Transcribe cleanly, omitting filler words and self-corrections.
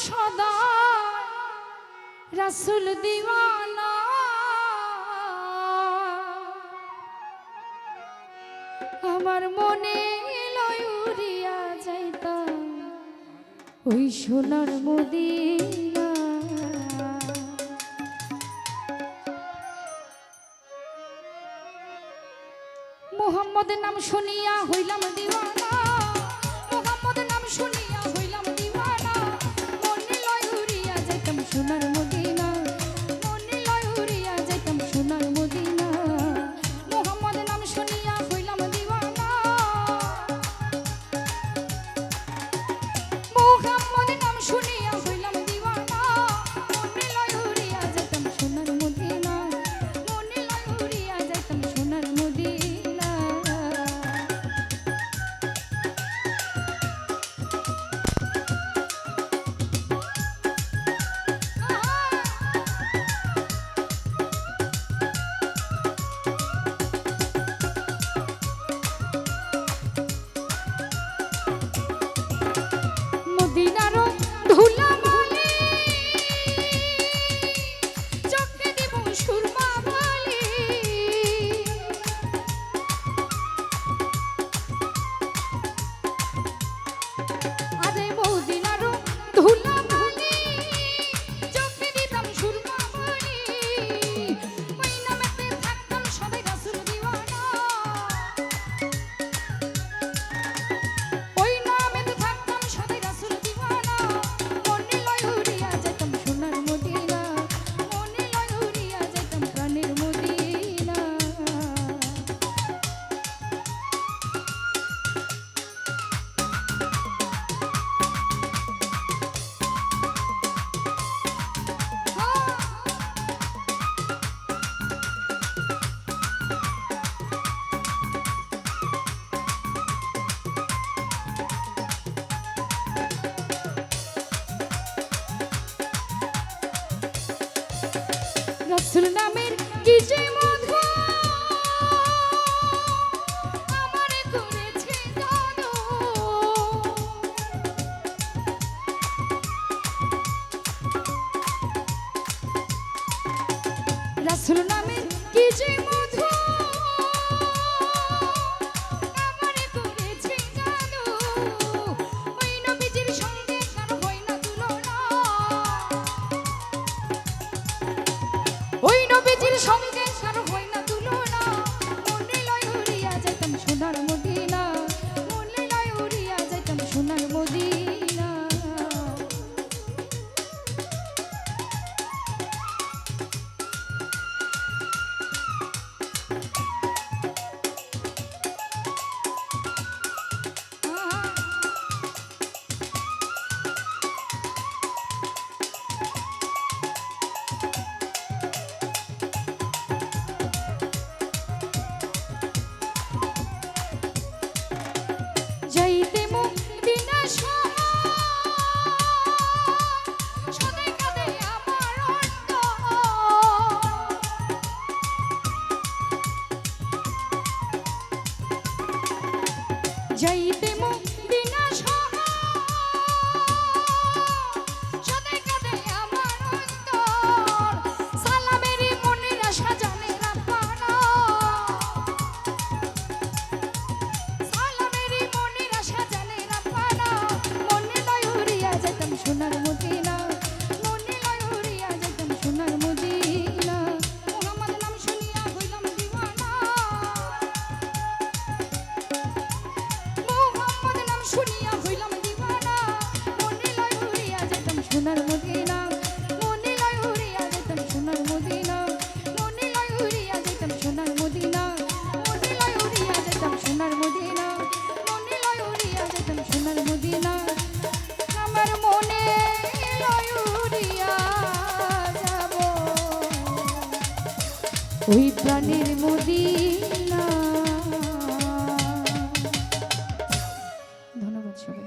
সদা রাসূল দিওয়ানা আমার মনে লয় উড়িয়া যাইতাম ওই সোনার মদিনা মুহাম্মদের নাম শুনিয়া হইলাম দিওয়ানা মুহাম্মদের নাম শুনিয়া হইলাম দিওয়ানা মনে লয় উড়িয়া যাইতাম সোনার মদিনা মনে লয় উড়িয়া যাইতাম সোনার মদিনা মুহাম্মদের নাম শুনিয়া হইলাম দিওয়ানা মুহাম্মদের নাম শুনিয়া হইলাম দিওয়ানা মনে লয় উড়িয়া যাইতাম সোনার মদিনা মনে লয় উড়িয়া যাইতাম সোনার মদিনা মদিনার ধুলা মালি চোখে দিব সুরমা মালি আরে মদিনার ধুলা মালি চোখে দিতাম সুরমা মালি ওই নামেতে থাকতাম সবাই রাসূল দিওয়ানা ওই নামেতে থাকতাম সবাই রাসূল দিওয়ানা মনে লয় উড়িয়া যাইতাম সোনার মদিনা মনে লয় উড়িয়া যাইতাম প্রাণের মদিনা রাসূল নামের কি যে মধু আমারে করেছে জাদু রাসূল নামের কি যে মধু আমারে করেছে জাদু ওই নবীজির সঙ্গে কার হয় না তুলনা ওই নবীজির সঙ্গে কার হয় না তুলনা মনে লয় উড়িয়া যাইতাম সোনার মদিনা মনে লয় উড়িয়া যাইতাম সোনার মদিনা যাইতে মদিনা সদাই কাঁদে আমার অন্তর যাইতে মদিনা সদাই কাঁদে আমার অন্তর সালামেরই মনের আশা জানে রাব্বানা সোনার মদিনা মনে লয় উড়িয়া যাইতাম সোনার মদিনা মুহাম্মদ নাম শুনিয়া হইলাম দিওয়ানা মুহাম্মদ নাম শুনিয়া হইলাম দিওয়ানা মনে লয় উড়িয়া যাইতাম সোনার মদিনা মনে লয় উড়িয়া যাইতাম সোনার মদিনা মনে লয় উড়িয়া যাইতাম সোনার মদিনা মনে লয় উড়িয়া যাইতাম সোনার মদিনা মনে লয় উড়িয়া যাইতাম সোনার মদিনা আমার মনে লয় উড়িয়া যাব ওই প্রাণের মদিনা। ধন্যবাদ সবাই।